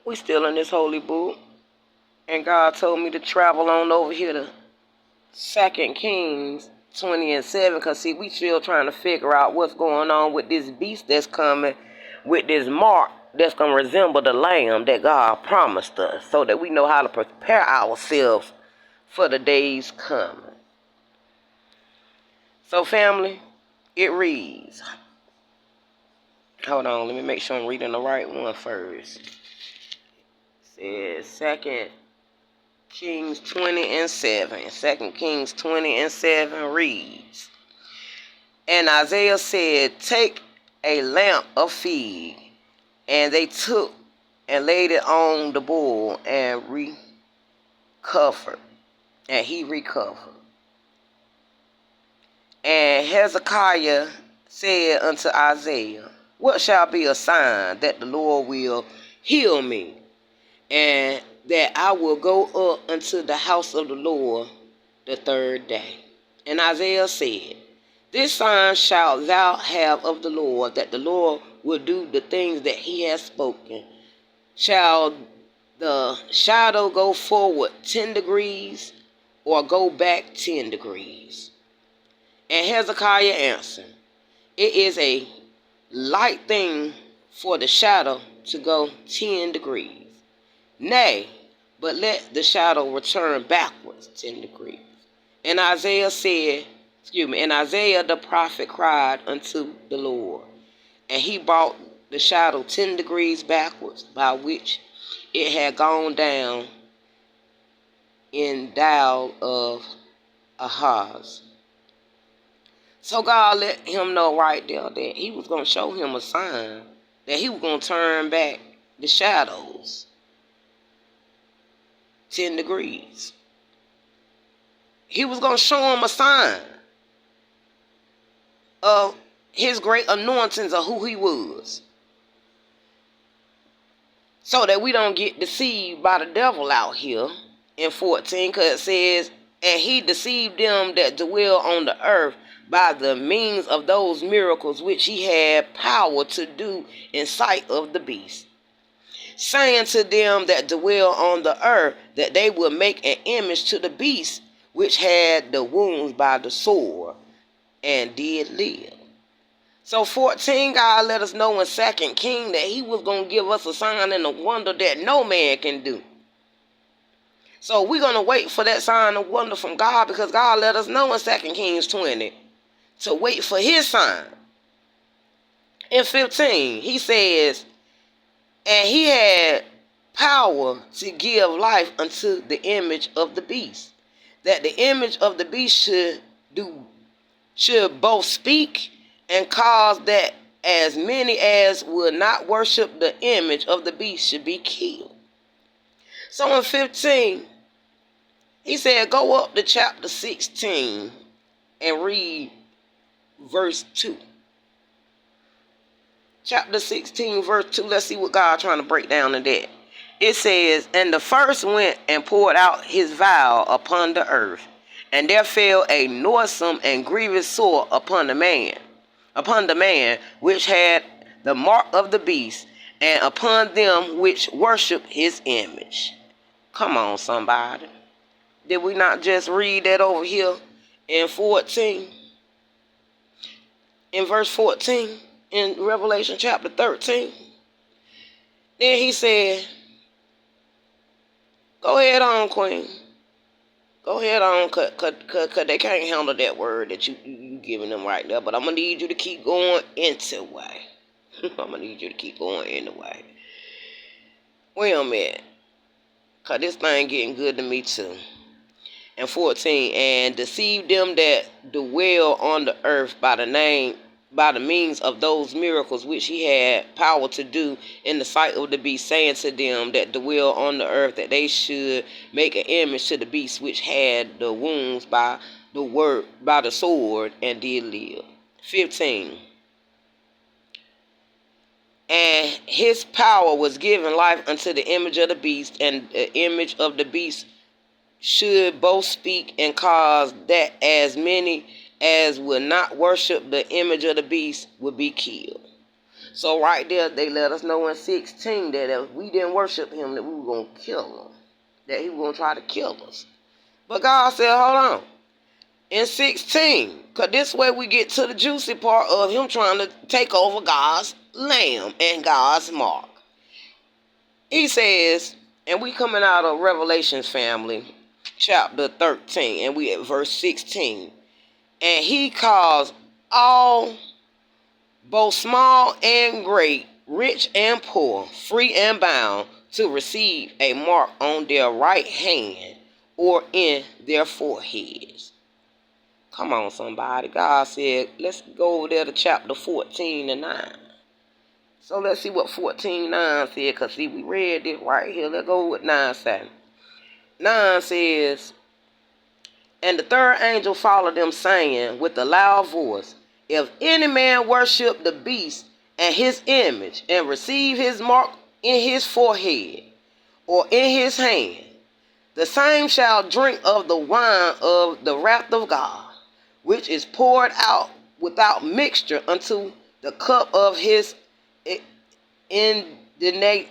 We still in this holy book. And God told me to travel on over here to 2 Kings 20 and 7. Because, see, we still trying to figure out what's going on with this beast that's coming, with this mark that's going to resemble the lamb that God promised us, so that we know how to prepare ourselves for the days coming. So, family, it reads. Hold on, let me make sure I'm reading the right one first. It says 2 Kings 20 and 7. 2 Kings 20 and 7 reads, And Isaiah said, Take a lamp of fig. And they took and laid it on the bull and recovered. And he recovered. And Hezekiah said unto Isaiah, What shall be a sign that the Lord will heal me, and that I will go up unto the house of the Lord the third day? And Isaiah said, This sign shalt thou have of the Lord, that the Lord will do the things that he has spoken. Shall the shadow go forward 10 degrees, or go back 10 degrees? And Hezekiah answered, It is a light thing for the shadow to go 10 degrees. Nay, but let the shadow return backwards 10 degrees. And Isaiah the prophet cried unto the Lord, and he brought the shadow 10 degrees backwards, by which it had gone down in Dial of Ahaz. So God let him know right there that he was going to show him a sign, that he was going to turn back the shadows 10 degrees. He was going to show him a sign of his great anointings of who he was, so that we don't get deceived by the devil out here in 14, because it says, And he deceived them that dwell on the earth by the means of those miracles which he had power to do in sight of the beast, saying to them that dwell on the earth that they will make an image to the beast which had the wounds by the sword and did live. So 14, God let us know in 2 King that he was going to give us a sign and a wonder that no man can do. So we're going to wait for that sign and wonder from God, because God let us know in 2 Kings 20 to wait for his sign. In 15, he says, And he had power to give life unto the image of the beast, that the image of the beast should both speak and cause that as many as would not worship the image of the beast should be killed. So in 15, he said, go up to chapter 16 and read verse 2. Chapter 16, verse 2. Let's see what God trying to break down in that. It says, And the first went and poured out his vial upon the earth, and there fell a noisome and grievous sore upon the man which had the mark of the beast, and upon them which worship his image. Come on, somebody. Did we not just read that over here in 14? In verse 14, in Revelation chapter 13. Then he said, Go ahead on, Queen. Go ahead on, cause they can't handle that word that you giving them right now. But I'm going to need you to keep going anyway. I'm going to need you to keep going anyway. Wait a minute. Because this thing getting good to me too. And 14, And deceive them that dwell on the earth by the means of those miracles which he had power to do in the sight of the beast, saying to them that dwell on the earth that they should make an image to the beast which had the wounds by the sword and did live. 15, And his power was given life unto the image of the beast, and the image of the beast should both speak and cause that as many as would not worship the image of the beast would be killed. So right there, they let us know in 16 that if we didn't worship him, that we were going to kill him. That he was going to try to kill us. But God said, hold on. In 16, because this way we get to the juicy part of him trying to take over God's lamb and God's mark. He says, and we coming out of Revelations, family, chapter 13, and we at verse 16. And he calls all, both small and great, rich and poor, free and bound, to receive a mark on their right hand or in their foreheads. Come on, somebody. God said, let's go over there to chapter 14 and 9. So let's see what 14:9 said, because see, we read this right here. Let's go with 9 saying. 9 says, and the third angel followed them, saying with a loud voice, if any man worship the beast and his image, and receive his mark in his forehead or in his hand, the same shall drink of the wine of the wrath of God, which is poured out without mixture unto the cup of his indignation.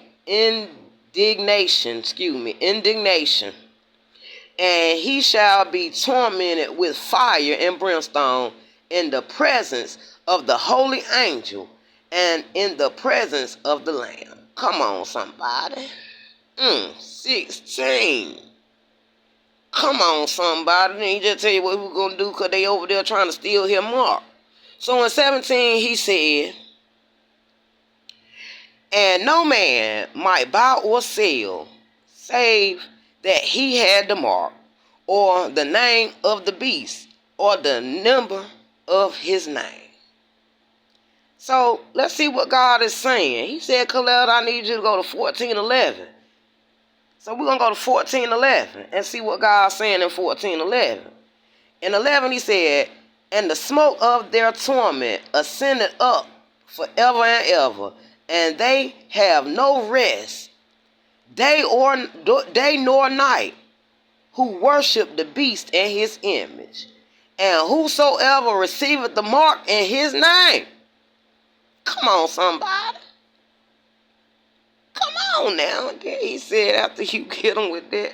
And he shall be tormented with fire and brimstone in the presence of the holy angel and in the presence of the Lamb. Come on, somebody. 16. Come on, somebody. He just tell you what we're going to do, because they over there trying to steal his mark. So in 17, he said, and no man might buy or sell, save that he had the mark, or the name of the beast, or the number of his name. So let's see what God is saying. He said, Khaled, I need you to go to 14:11. So we're going to go to 14:11 and see what God's saying in 14:11. In 11, he said, and the smoke of their torment ascended up forever and ever, and they have no rest, day nor night, who worship the beast and his image, and whosoever receiveth the mark in his name. Come on, somebody. Come on now. Then he said, after you get him with that,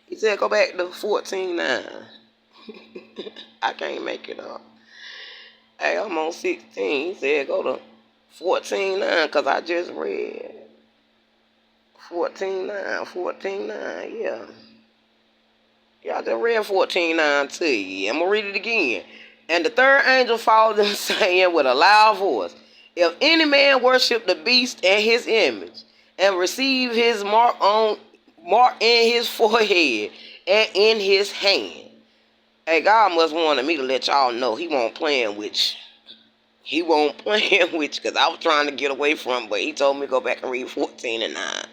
he said, go back to 14:9. I can't make it up. Hey, I'm on 16. He said, go to 14:9, because I just read 14:9, yeah. Yeah, I just read 14:9 to you. I'm going to read it again. And the third angel followed them, saying with a loud voice, if any man worship the beast and his image, and receive his mark in his forehead and in his hand. Hey, God must wanted me to let y'all know he won't playing with you. He won't playing with you, because I was trying to get away from him, but he told me to go back and read 14 and 9.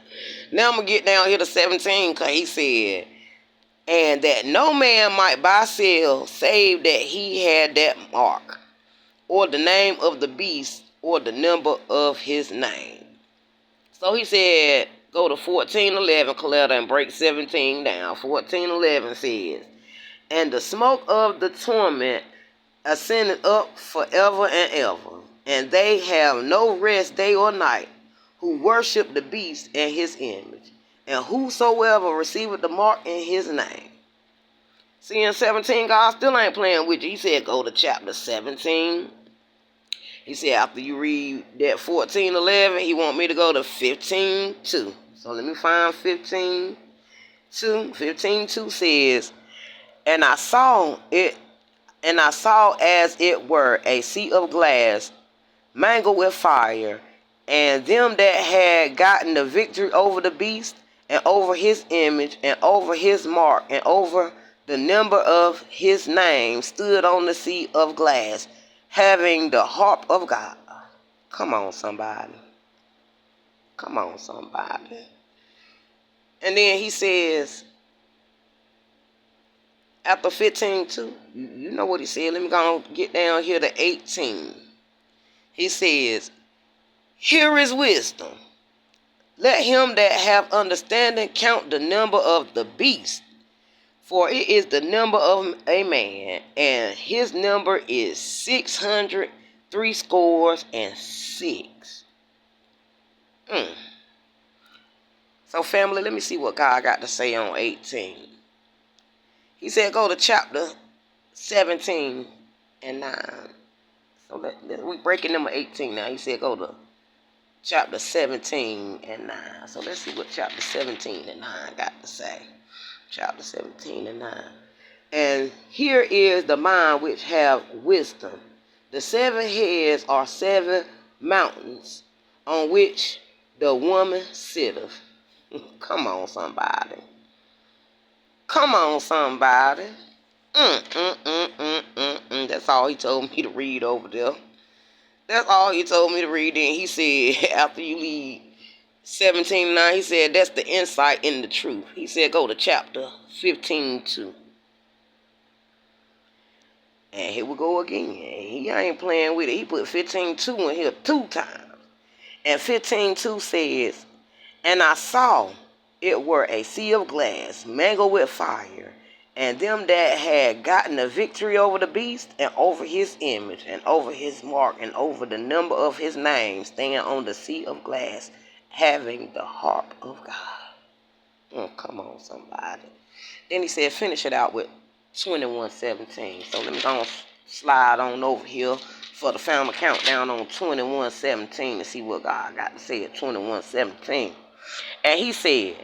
Now I'm going to get down here to 17, because he said, and that no man might buy, sell, save that he had that mark, or the name of the beast, or the number of his name. So he said, go to 14:11, Coletta, and break 17 down. 14:11 says, and the smoke of the torment ascended up forever and ever, and they have no rest day or night, who worship the beast and his image, and whosoever receiveth the mark in his name. See, in 17, God still ain't playing with you. He said, go to chapter 17. He said, after you read that 14:11, he want me to go to 15:2. So let me find 15:2. 15:2 says, and I saw as it were a sea of glass, mingled with fire, and them that had gotten the victory over the beast, and over his image, and over his mark, and over the number of his name, stood on the sea of glass, having the harp of God. Come on, somebody. Come on, somebody. And then he says, after 15:2, you know what he said. Let me go and get down here to 18. He says, here is wisdom. Let him that have understanding count the number of the beast, for it is the number of a man, and his number is 613. threescore and 6. So family, let me see what God got to say on 18. He said go to chapter 17 and 9. So we breaking number 18 now. He said go to chapter 17 and 9. So let's see what chapter 17 and 9 got to say. Chapter 17 and 9. And here is the mind which have wisdom. The 7 heads are 7 mountains on which the woman sitteth. Come on, somebody. Come on, somebody. That's all he told me to read over there. That's all he told me to read. Then he said, after you leave 17:9, he said, that's the insight in the truth. He said, go to chapter 15:2. And here we go again. He ain't playing with it. He put 15:2 in here 2 times. And 15:2 says, and I saw it were a sea of glass, mingled with fire, and them that had gotten the victory over the beast, and over his image, and over his mark, and over the number of his name, stand on the sea of glass, having the harp of God. Come on, somebody. Then he said, finish it out with 21:17. So let me go and slide on over here for the family countdown on 21:17 to see what God got to say at 21:17. And he said,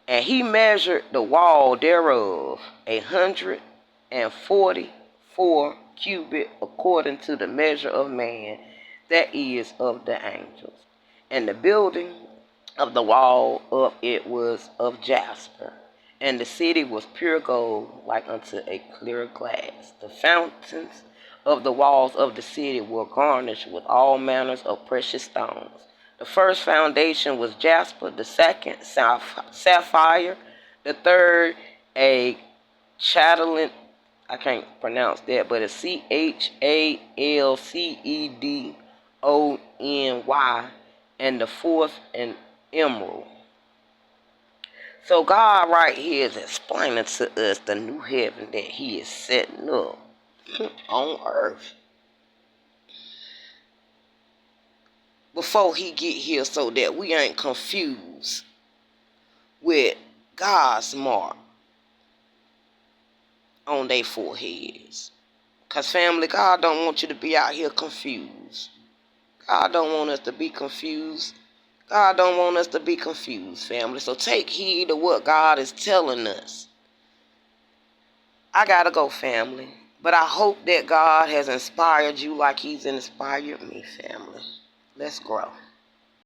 and he measured the wall thereof 144 cubit according to the measure of man, that is of the angels. And the building of the wall of it was of jasper, and the city was pure gold, like unto a clear glass. The fountains of the walls of the city were garnished with all manners of precious stones. The first foundation was jasper, the second sapphire, the third a chatelaine. I can't pronounce that, but it's CHALCEDONY, and the fourth an emerald. So God right here is explaining to us the new heaven that he is setting up on earth before he get here, so that we ain't confused with God's mark on their foreheads. Because family, God don't want you to be out here confused. God don't want us to be confused. God don't want us to be confused, family. So take heed of what God is telling us. I gotta go, family. But I hope that God has inspired you like he's inspired me, family. Let's grow.